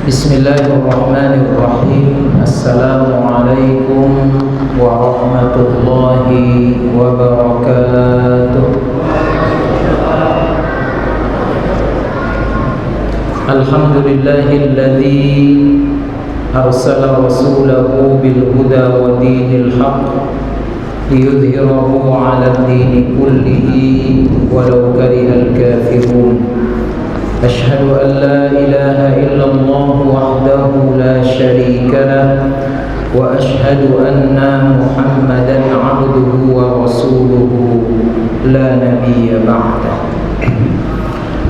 Bismillahirrahmanirrahim. Assalamualaikum warahmatullahi wabarakatuh. Alhamdulillahilladzi arsala rasulahu bil huda wa dinil haqq liyudhhirahu 'ala ad-dini kullihi walau karihal kafirun. أشهد أن لا إله إلا الله وحده لا شريك له وأشهد أن محمدا عبده ورسوله لا نبي بعده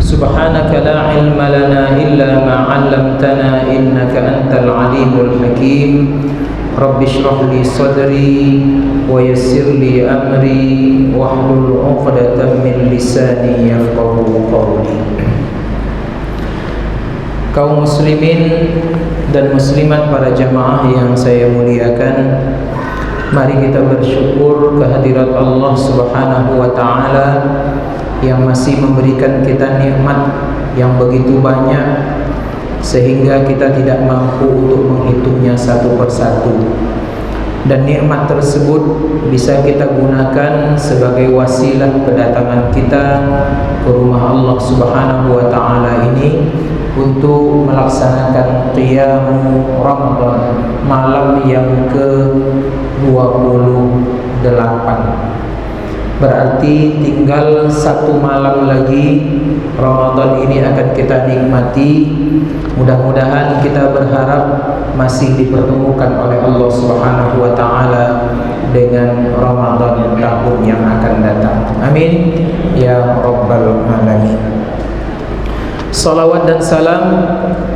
سبحانك لا علم لنا إلا ما علمتنا إنك أنت العليم الحكيم رب اشرح لي صدري ويسر لي أمري واحلل عقدة من لساني يفقهوا قولي. Kaum muslimin dan muslimat, para jamaah yang saya muliakan, mari kita bersyukur kehadirat Allah Subhanahu wa ta'ala yang masih memberikan kita nikmat yang begitu banyak sehingga kita tidak mampu untuk menghitungnya satu persatu. Dan nikmat tersebut bisa kita gunakan sebagai wasilah kedatangan kita ke rumah Allah Subhanahu wa ta'ala ini untuk melaksanakan qiyam Ramadan, malam yang ke-28. Berarti tinggal satu malam lagi Ramadan ini akan kita nikmati. Mudah-mudahan kita berharap masih dipertemukan oleh Allah Subhanahu wa ta'ala dengan Ramadan tahun yang akan datang. Amin ya rabbal alamin. Salawat dan salam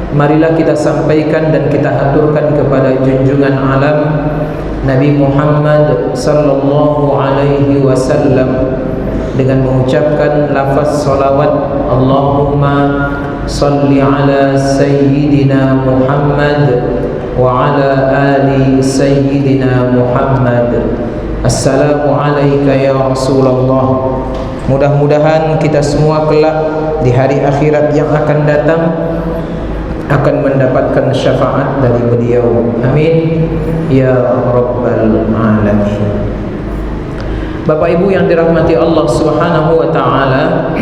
marilah kita sampaikan dan kita aturkan kepada junjungan alam Nabi Muhammad sallallahu alaihi wasallam dengan mengucapkan lafaz salawat, Allahumma salli ala sayyidina Muhammad wa ala ali sayyidina Muhammad. Assalamu alayka ya Rasulullah. Mudah-mudahan kita semua kelak di hari akhirat yang akan datang akan mendapatkan syafaat dari beliau. Amin ya rabbal alamin. Bapak Ibu yang dirahmati Allah Subhanahu wa ta'ala,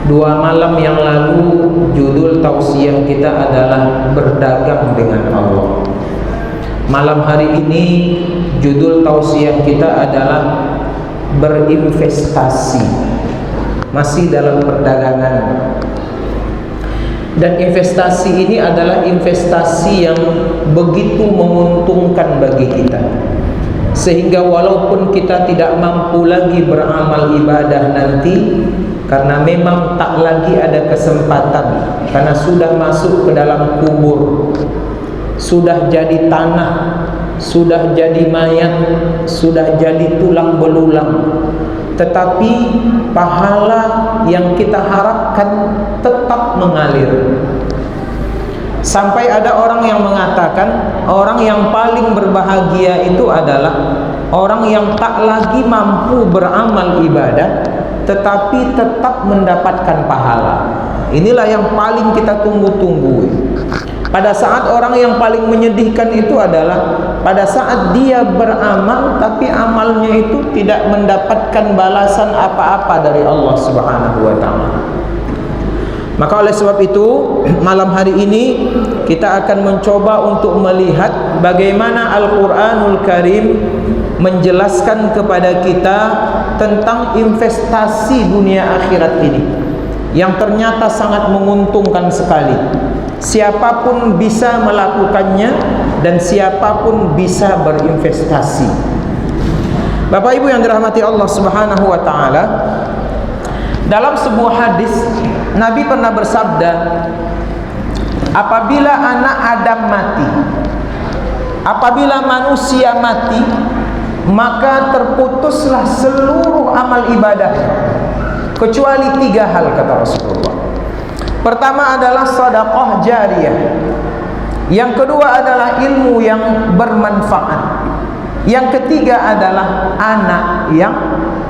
2 malam yang lalu judul tausiah kita adalah berdagang dengan Allah. Malam hari ini judul tausiah kita adalah berinvestasi, masih dalam perdagangan. Dan investasi ini adalah investasi yang begitu menguntungkan bagi kita, sehingga walaupun kita tidak mampu lagi beramal ibadah nanti, karena memang tak lagi ada kesempatan, karena sudah masuk ke dalam kubur, sudah jadi tanah, sudah jadi mayat, sudah jadi tulang belulang. Tetapi pahala yang kita harapkan tetap mengalir. Sampai ada orang yang mengatakan orang yang paling berbahagia itu adalah orang yang tak lagi mampu beramal ibadah tetapi tetap mendapatkan pahala. Inilah yang paling kita tunggu-tunggu. Pada saat orang yang paling menyedihkan itu adalah pada saat dia beramal tapi amalnya itu tidak mendapatkan balasan apa-apa dari Allah Subhanahu wa ta'ala. Maka oleh sebab itu malam hari ini kita akan mencoba untuk melihat bagaimana Al-Quranul Karim menjelaskan kepada kita tentang investasi dunia akhirat ini yang ternyata sangat menguntungkan sekali. Siapapun bisa melakukannya dan siapapun bisa berinvestasi. Bapak Ibu yang dirahmati Allah Subhanahu wa ta'ala, dalam sebuah hadis Nabi pernah bersabda, apabila anak Adam mati, apabila manusia mati, maka terputuslah seluruh amal ibadah kecuali 3 hal, kata Rasulullah. Pertama adalah sedekah jariyah. Yang kedua adalah ilmu yang bermanfaat. Yang ketiga adalah anak yang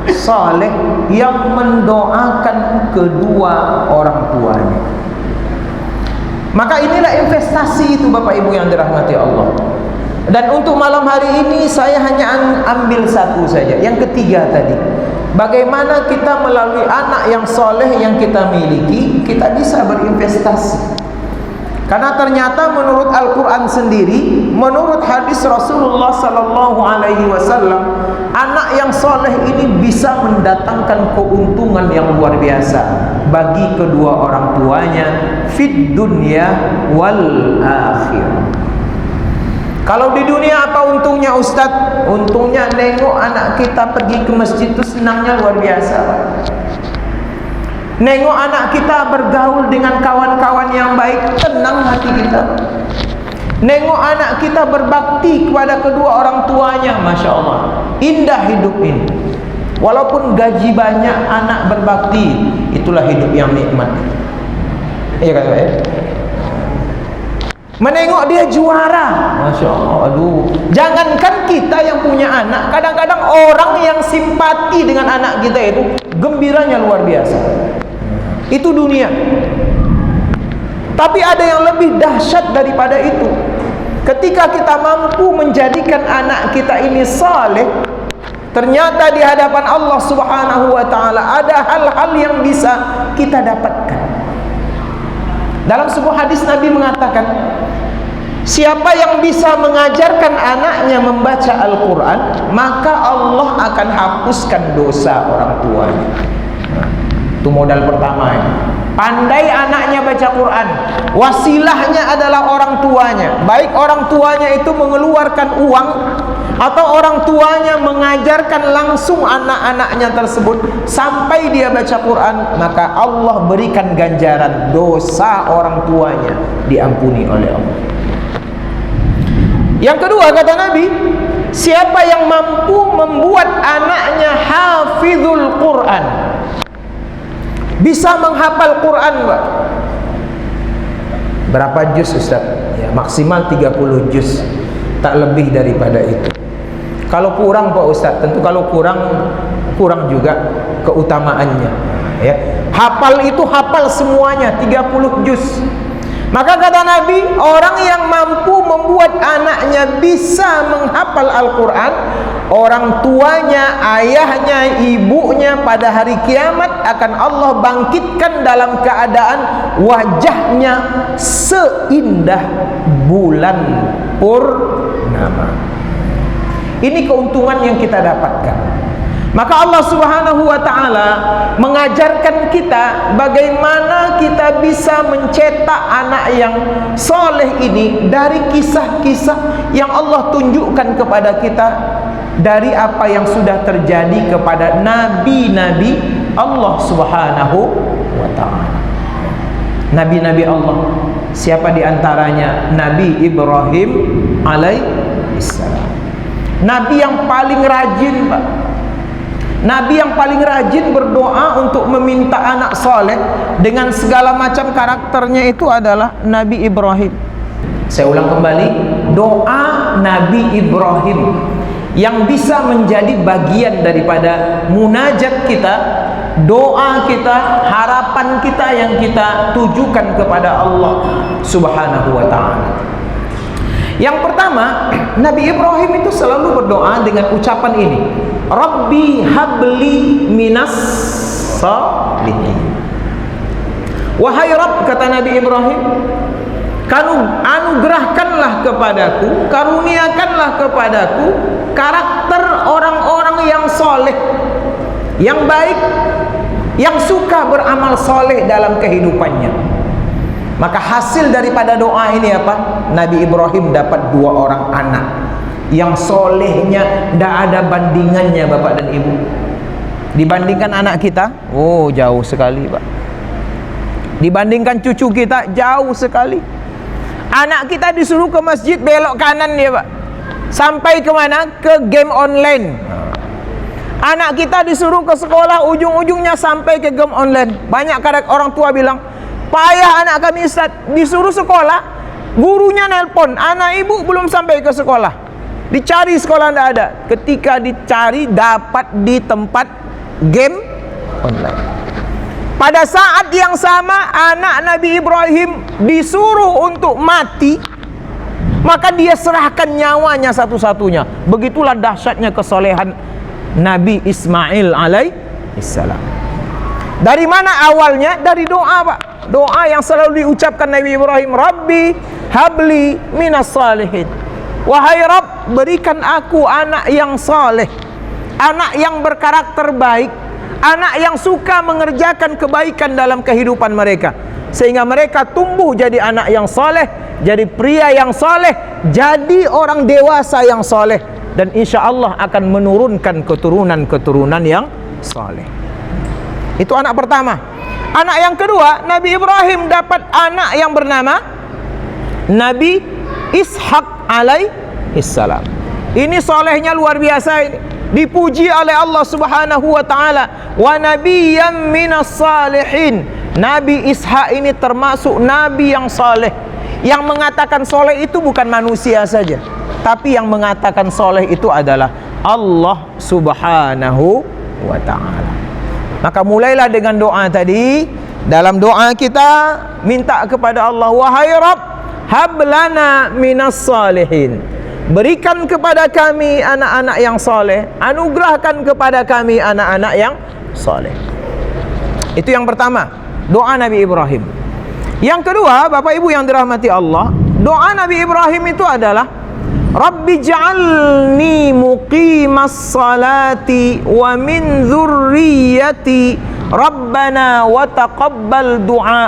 saleh yang mendoakan kedua orang tuanya. Maka inilah investasi itu Bapak Ibu yang dirahmati Allah. Dan untuk malam hari ini saya hanya ambil satu saja, yang ketiga tadi. Bagaimana kita melalui anak yang soleh yang kita miliki, kita bisa berinvestasi. Karena ternyata menurut Al-Quran sendiri, menurut hadis Rasulullah Sallallahu Alaihi Wasallam, anak yang soleh ini bisa mendatangkan keuntungan yang luar biasa bagi kedua orang tuanya, fid dunya wal akhirah. Kalau di dunia apa untungnya Ustadz? Untungnya nengok anak kita pergi ke masjid itu senangnya luar biasa. Nengok anak kita bergaul dengan kawan-kawan yang baik, tenang hati kita. Nengok anak kita berbakti kepada kedua orang tuanya, Masya Allah, indah hidup ini. Walaupun gaji banyak, anak berbakti, itulah hidup yang nikmat. Iya kan Pak ya? Menengok dia juara, Masya Allah, aduh. Jangankan kita yang punya anak, kadang-kadang orang yang simpati dengan anak kita itu gembiranya luar biasa. Itu dunia. Tapi ada yang lebih dahsyat daripada itu. Ketika kita mampu menjadikan anak kita ini saleh, ternyata di hadapan Allah Subhanahu wa Ta'ala ada hal-hal yang bisa kita dapatkan. Dalam sebuah hadis Nabi mengatakan, siapa yang bisa mengajarkan anaknya membaca Al-Quran, maka Allah akan hapuskan dosa orang tuanya. Itu modal pertama ya. Pandai anaknya baca Quran, wasilahnya adalah orang tuanya. Baik orang tuanya itu mengeluarkan uang, atau orang tuanya mengajarkan langsung anak-anaknya tersebut sampai dia baca Quran, maka Allah berikan ganjaran dosa orang tuanya diampuni oleh Allah. Yang kedua kata Nabi, siapa yang mampu membuat anaknya hafizul Quran, bisa menghafal Quran, Pak. Berapa juz Ustaz? Ya, maksimal 30 juz, tak lebih daripada itu. Kalau kurang Pak Ustaz, tentu kalau kurang juga keutamaannya ya. Hafal itu hafal semuanya 30 juz. Maka kata Nabi, orang yang mampu membuat anaknya bisa menghafal Al-Quran, orang tuanya, ayahnya, ibunya pada hari kiamat akan Allah bangkitkan dalam keadaan wajahnya seindah bulan purnama. Ini keuntungan yang kita dapatkan. Maka Allah Subhanahu wa Ta'ala mengajarkan kita bagaimana kita bisa mencetak anak yang soleh ini dari kisah-kisah yang Allah tunjukkan kepada kita, dari apa yang sudah terjadi kepada nabi-nabi Allah Subhanahu wa Ta'ala. Nabi-nabi Allah, siapa diantaranya? Nabi Ibrahim alaihissalam, Nabi yang paling rajin, Pak. Nabi yang paling rajin berdoa untuk meminta anak soleh dengan segala macam karakternya itu adalah Nabi Ibrahim. Saya ulang kembali, doa Nabi Ibrahim yang bisa menjadi bagian daripada munajat kita, doa kita, harapan kita yang kita tujukan kepada Allah Subhanahu wa Ta'ala. Yang pertama, Nabi Ibrahim itu selalu berdoa dengan ucapan ini, Rabbi habli minas salihin. Wahai Rabb, kata Nabi Ibrahim, anugerahkanlah kepadaku, karuniakanlah kepadaku karakter orang-orang yang soleh, yang baik, yang suka beramal soleh dalam kehidupannya. Maka hasil daripada doa ini apa? Nabi Ibrahim dapat 2 orang anak yang solehnya tidak ada bandingannya, Bapak dan Ibu. Dibandingkan anak kita, oh jauh sekali, Pak. Dibandingkan cucu kita, jauh sekali. Anak kita disuruh ke masjid, belok kanan dia, Pak. Sampai kemana? Ke game online. Anak kita disuruh ke sekolah, ujung-ujungnya sampai ke game online. Banyak kadang orang tua bilang, payah anak kami Ustaz, disuruh sekolah, gurunya nelpon, anak ibu belum sampai ke sekolah. Dicari sekolah tidak ada. Ketika dicari, dapat di tempat game online. Pada saat yang sama anak Nabi Ibrahim disuruh untuk mati, maka dia serahkan nyawanya satu-satunya. Begitulah dahsyatnya kesolehan Nabi Ismail alaihissalam. Dari mana awalnya? Dari doa, Pak. Doa yang selalu diucapkan Nabi Ibrahim, Rabbi habli minas salihin. Wahai Rabb, berikan aku anak yang saleh, anak yang berkarakter baik, anak yang suka mengerjakan kebaikan dalam kehidupan mereka, sehingga mereka tumbuh jadi anak yang saleh, jadi pria yang saleh, jadi orang dewasa yang saleh, dan insya Allah akan menurunkan keturunan-keturunan yang saleh. Itu anak pertama. Anak yang kedua, Nabi Ibrahim dapat anak yang bernama Nabi Ishak alaihissalam. Ini solehnya luar biasa ini. Dipuji oleh Allah Subhanahu wa taala, wa nabiyyam minas salihin. Nabi Ishak ini termasuk nabi yang saleh. Yang mengatakan soleh itu bukan manusia saja, tapi yang mengatakan soleh itu adalah Allah Subhanahu wa taala. Maka mulailah dengan doa tadi. Dalam doa kita minta kepada Allah, wahai Rabb, hablana minas salihin. Berikan kepada kami anak-anak yang saleh, anugerahkan kepada kami anak-anak yang saleh. Itu yang pertama, doa Nabi Ibrahim. Yang kedua, Bapak Ibu yang dirahmati Allah, doa Nabi Ibrahim itu adalah Rabbi ja'alni muqimas salati wa min dzurriyyati Rabbana wa taqabbal du'a.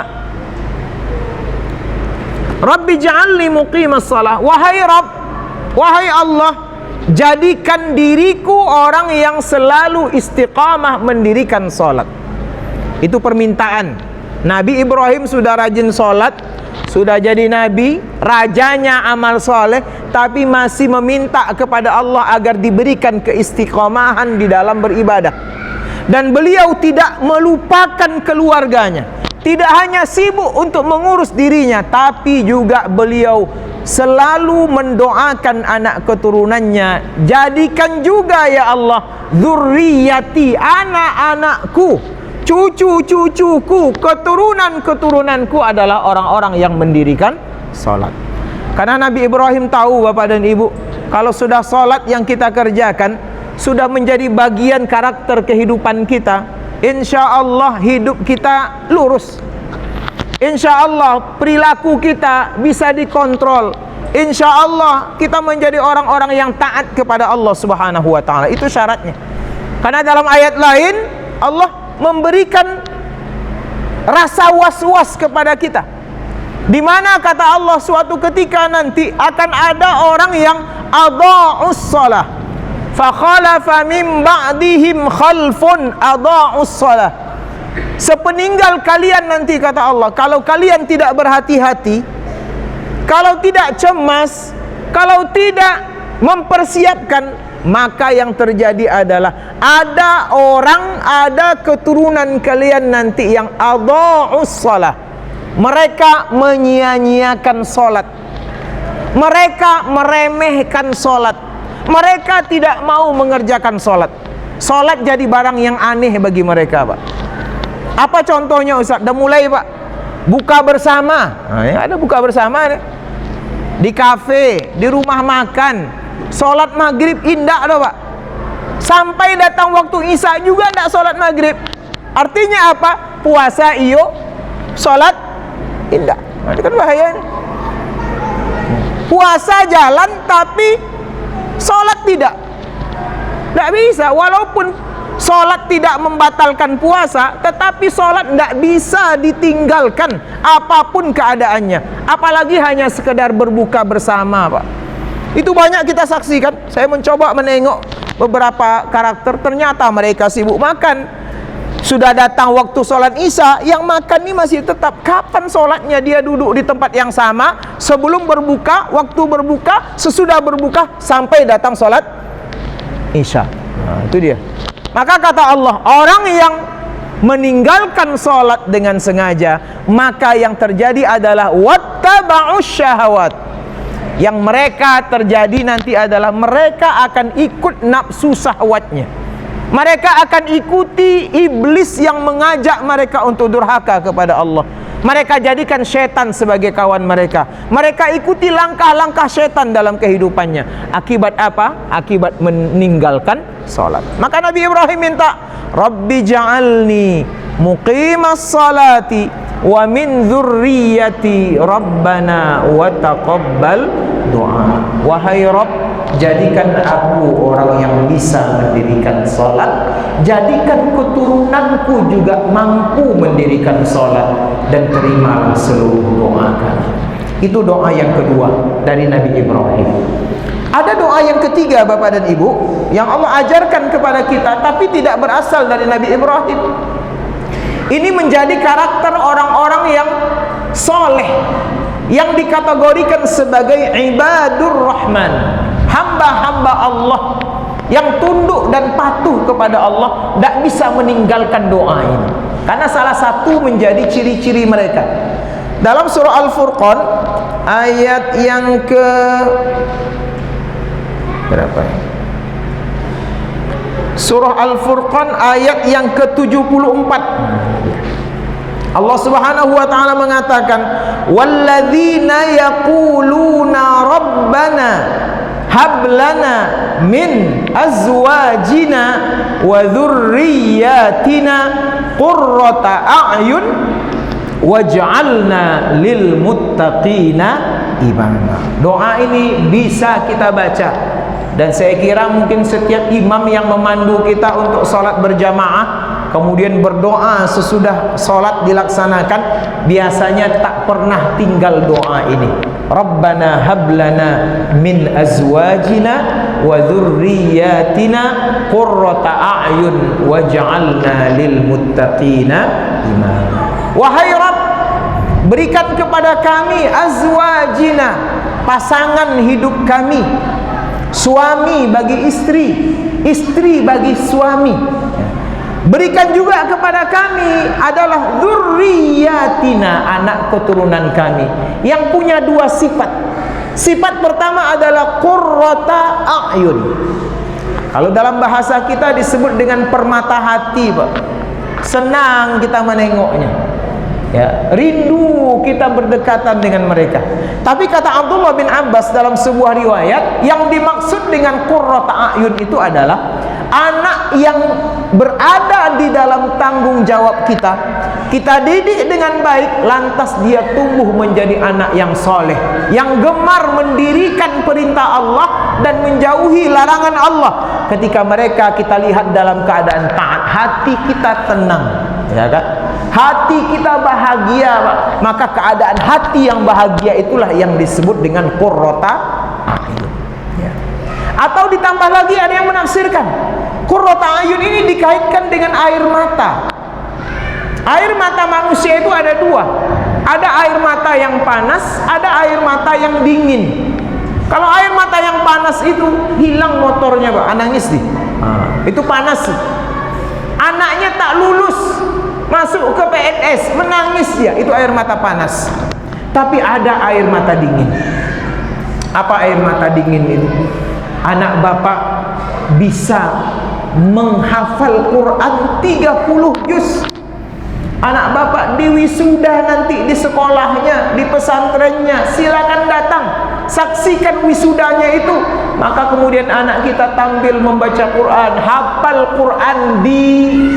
Rabbi ja'alni muqimas salah. Wahai Rabb, wahai Allah, jadikan diriku orang yang selalu istiqamah mendirikan salat. Itu permintaan. Nabi Ibrahim sudah rajin salat, sudah jadi nabi, rajanya amal soleh, tapi masih meminta kepada Allah agar diberikan keistiqomahan di dalam beribadah. Dan beliau tidak melupakan keluarganya, tidak hanya sibuk untuk mengurus dirinya, tapi juga beliau selalu mendoakan anak keturunannya, jadikan juga ya Allah dzurriyyati, anak-anakku, cucu-cucuku, keturunan-keturunanku adalah orang-orang yang mendirikan salat. Karena Nabi Ibrahim tahu, Bapak dan Ibu, kalau sudah salat yang kita kerjakan sudah menjadi bagian karakter kehidupan kita, insya Allah hidup kita lurus, insya Allah perilaku kita bisa dikontrol, insya Allah kita menjadi orang-orang yang taat kepada Allah Subhanahu wa ta'ala. Itu syaratnya. Karena dalam ayat lain Allah memberikan rasa was-was kepada kita, di mana kata Allah suatu ketika nanti akan ada orang yang adha'us shalah fa khalafa min ba'dihim khalfun adha'us shalah. Sepeninggal kalian nanti kata Allah, kalau kalian tidak berhati-hati, kalau tidak cemas, kalau tidak mempersiapkan, maka yang terjadi adalah ada orang, ada keturunan kalian nanti yang adha'us shalah. Mereka menyia-nyiakan salat, mereka meremehkan salat, mereka tidak mau mengerjakan salat. Salat jadi barang yang aneh bagi mereka, Pak. Apa contohnya, Ustaz? Dah mulai, Pak, buka bersama. Ada buka bersama nih, di kafe, di rumah makan, salat maghrib indah dah, Pak. Sampai datang waktu isya juga tidak salat maghrib. Artinya apa? Puasa iyo, salat indah. Ini kan bahaya nih. Puasa jalan tapi salat tidak. Tidak bisa. Walaupun salat tidak membatalkan puasa, tetapi salat tidak bisa ditinggalkan apapun keadaannya, apalagi hanya sekedar berbuka bersama, Pak. Itu banyak kita saksikan. Saya mencoba menengok beberapa karakter, ternyata mereka sibuk makan. Sudah datang waktu sholat isya, yang makan ini masih tetap. Kapan sholatnya? Dia duduk di tempat yang sama sebelum berbuka, waktu berbuka, sesudah berbuka, sampai datang sholat isya. Itu dia. Maka kata Allah, orang yang meninggalkan sholat dengan sengaja, maka yang terjadi adalah wattaba'us syahawat. Yang mereka terjadi nanti adalah mereka akan ikut nafsu syahwatnya. Mereka akan ikuti iblis yang mengajak mereka untuk durhaka kepada Allah. Mereka jadikan syaitan sebagai kawan mereka. Mereka ikuti langkah-langkah syaitan dalam kehidupannya. Akibat apa? Akibat meninggalkan salat. Maka Nabi Ibrahim minta, Rabbi ja'alni muqimas salati wa min dzurriyyati rabbana wa taqabbal doa. Wahai Rabb, jadikan aku orang yang bisa mendirikan salat, jadikan keturunanku juga mampu mendirikan salat, dan terimalah seluruh doa kami. Itu doa yang kedua dari Nabi Ibrahim. Ada doa yang ketiga Bapak dan Ibu, yang Allah ajarkan kepada kita tapi tidak berasal dari Nabi Ibrahim. Ini menjadi karakter orang-orang yang soleh, yang dikategorikan sebagai ibadur rahman, hamba-hamba Allah yang tunduk dan patuh kepada Allah, tidak bisa meninggalkan doa ini, karena salah satu menjadi ciri-ciri mereka. Dalam surah Al-Furqan ayat yang ke berapa ya? Surah Al-Furqan ayat yang ke-74, Allah Subhanahu wa taala mengatakan, walladzina yaquluna rabbana hab lana min azwajina wa dzurriyyatina qurrata a'yun waj'alna lil muttaqina imama. Doa ini bisa kita baca, dan saya kira mungkin setiap imam yang memandu kita untuk sholat berjamaah kemudian berdoa sesudah sholat dilaksanakan, biasanya tak pernah tinggal doa ini. Rabbana hablana min azwajina wa dzurriyyatina qurrata a'yun waj'alna lil muttaqina imama. Wahai Rabb, berikan kepada kami azwajina, pasangan hidup kami, suami bagi istri, istri bagi suami. Berikan juga kepada kami adalah dzurriyyatina, anak keturunan kami, yang punya dua sifat. Sifat pertama adalah qurrata a'yun. Kalau dalam bahasa kita disebut dengan permata hati, Pak. Senang kita menengoknya, ya, rindu kita berdekatan dengan mereka. Tapi kata Abdullah bin Abbas dalam sebuah riwayat, yang dimaksud dengan qurrata a'yun itu adalah anak yang berada di dalam tanggung jawab kita, kita didik dengan baik, lantas dia tumbuh menjadi anak yang soleh, yang gemar mendirikan perintah Allah dan menjauhi larangan Allah. Ketika mereka kita lihat dalam keadaan taat, hati kita tenang, ya kan? Hati kita bahagia, Pak. Maka keadaan hati yang bahagia itulah yang disebut dengan qurrata a'yun, ya. Atau ditambah lagi ada yang menafsirkan qurrata a'yun ini dikaitkan dengan air mata. Air mata manusia itu ada dua. Ada air mata yang panas, ada air mata yang dingin. Kalau air mata yang panas itu hilang motornya, Pak, nangis nih. Itu panas. Anaknya tak lulus masuk ke PNS, menangis dia, itu air mata panas. Tapi ada air mata dingin. Apa air mata dingin itu? Anak bapak bisa menghafal Quran 30 juz. Anak bapak diwisuda nanti di sekolahnya, di pesantrennya, silakan datang, saksikan wisudanya itu. Maka kemudian anak kita tampil membaca Quran, hafal Quran, di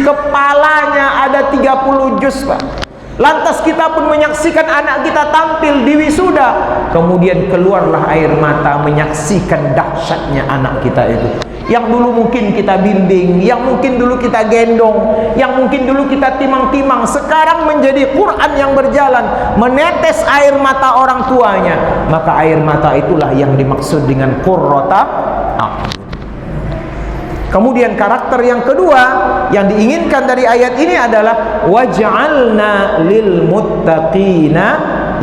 kepalanya ada 30 juz, Pak. Lantas kita pun menyaksikan anak kita tampil di wisuda, kemudian keluarlah air mata menyaksikan dahsyatnya anak kita itu, yang dulu mungkin kita bimbing, yang mungkin dulu kita gendong, yang mungkin dulu kita timang-timang, sekarang menjadi Quran yang berjalan, menetes air mata orang tuanya. Maka air mata itulah yang dimaksud dengan qurrata a'yun. Kemudian karakter yang kedua yang diinginkan dari ayat ini adalah waj'alna lil muttaqina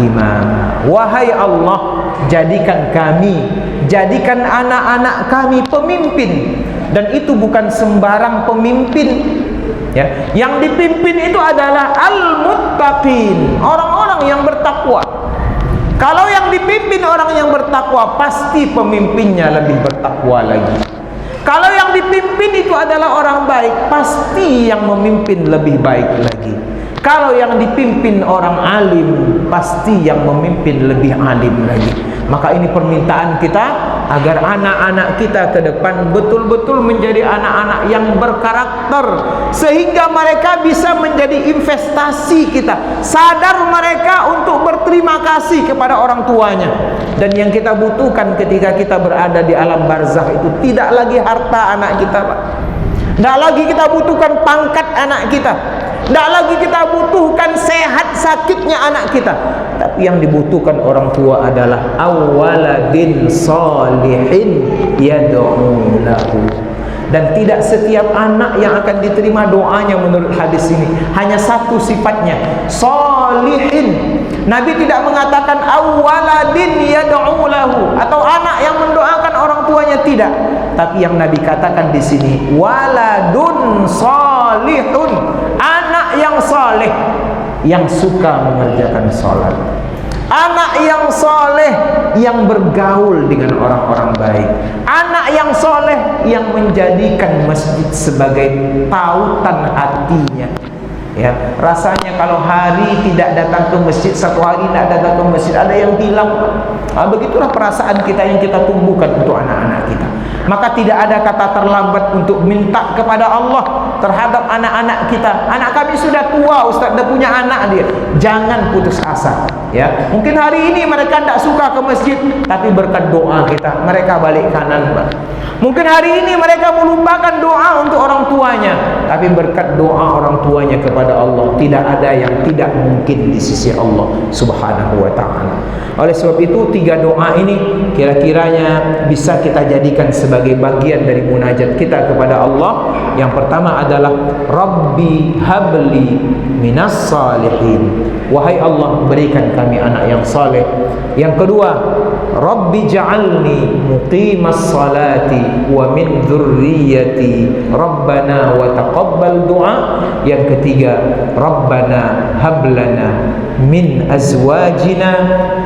imama. Wahai Allah, jadikan kami, jadikan anak-anak kami pemimpin. Dan itu bukan sembarang pemimpin, ya. Yang dipimpin itu adalah al-muttaqin, orang-orang yang bertakwa. Kalau yang dipimpin orang yang bertakwa, pasti pemimpinnya lebih bertakwa lagi. Kalau yang dipimpin itu adalah orang baik, pasti yang memimpin lebih baik lagi. Kalau yang dipimpin orang alim, pasti yang memimpin lebih alim lagi. Maka ini permintaan kita agar anak-anak kita ke depan betul-betul menjadi anak-anak yang berkarakter, sehingga mereka bisa menjadi investasi kita. Sadar mereka untuk berterima kasih kepada orang tuanya. Dan yang kita butuhkan ketika kita berada di alam barzakh itu tidak lagi harta anak kita, Pak. Tidak lagi kita butuhkan pangkat anak kita, tidak lagi kita butuhkan sehat sakitnya anak kita. Tapi yang dibutuhkan orang tua adalah awaladin salihin yad'u lahu. Dan tidak setiap anak yang akan diterima doanya menurut hadis ini. Hanya satu sifatnya, salihin. Nabi tidak mengatakan awaladin yad'u lahu, atau anak yang mendoakan orang tuanya, tidak. Tapi yang Nabi katakan di sini waladun salihun, anak yang saleh yang suka mengerjakan salat, anak yang soleh yang bergaul dengan orang-orang baik, anak yang soleh yang menjadikan masjid sebagai tautan hatinya. Ya, rasanya kalau hari tidak datang ke masjid, satu hari tidak datang ke masjid, ada yang hilang. Begitulah perasaan kita yang kita tumbuhkan untuk anak-anak kita. Maka tidak ada kata terlambat untuk minta kepada Allah terhadap anak-anak kita. Anak kami sudah tua, Ustaz, dah punya anak dia. Jangan putus asa. Ya, mungkin hari ini mereka tidak suka ke masjid, tapi berkat doa kita mereka balik kanan, Pak. Mungkin hari ini mereka melupakan doa untuk orang tuanya, tapi berkat doa orang tuanya kepada Allah, tidak ada yang tidak mungkin di sisi Allah Subhanahu wa ta'ala. Oleh sebab itu, 3 doa ini kira-kiranya bisa kita jadikan sebagai bagian dari munajat kita kepada Allah. Yang pertama adalah Rabbi habli minas salihin, wahai Allah, berikan kami anak yang saleh. Yang kedua, Rabbi ja'alni muqimas salati wa min dzurriyyati Rabbana wa taqabbal du'a. Yang ketiga, Rabbana hablana min azwajina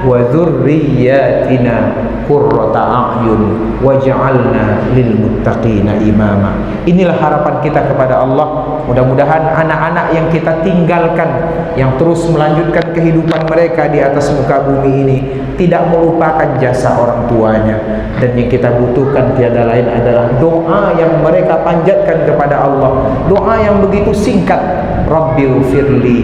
wa dzurriyyatina qurrata a'yun waj'alna lil muttaqina imama. Inilah harapan kita kepada Allah. Mudah-mudahan anak-anak yang kita tinggalkan, yang terus melanjutkan kehidupan mereka di atas muka bumi ini, tidak melupakan jasa orang tuanya. Dan yang kita butuhkan tiada lain adalah doa yang mereka panjatkan kepada Allah. Doa yang begitu singkat, Rabbighfirli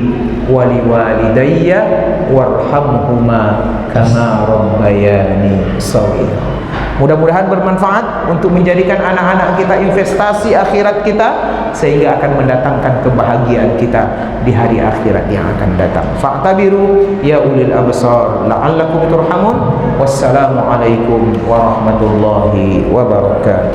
wali walidayya warhamhuma kama rabbayani shaghira. Mudah-mudahan bermanfaat untuk menjadikan anak-anak kita investasi akhirat kita, sehingga akan mendatangkan kebahagiaan kita di hari akhirat yang akan datang. Fa'tabiru ya ulil absar la'allakum turhamun. Wassalamu alaikum warahmatullahi wabarakatuh.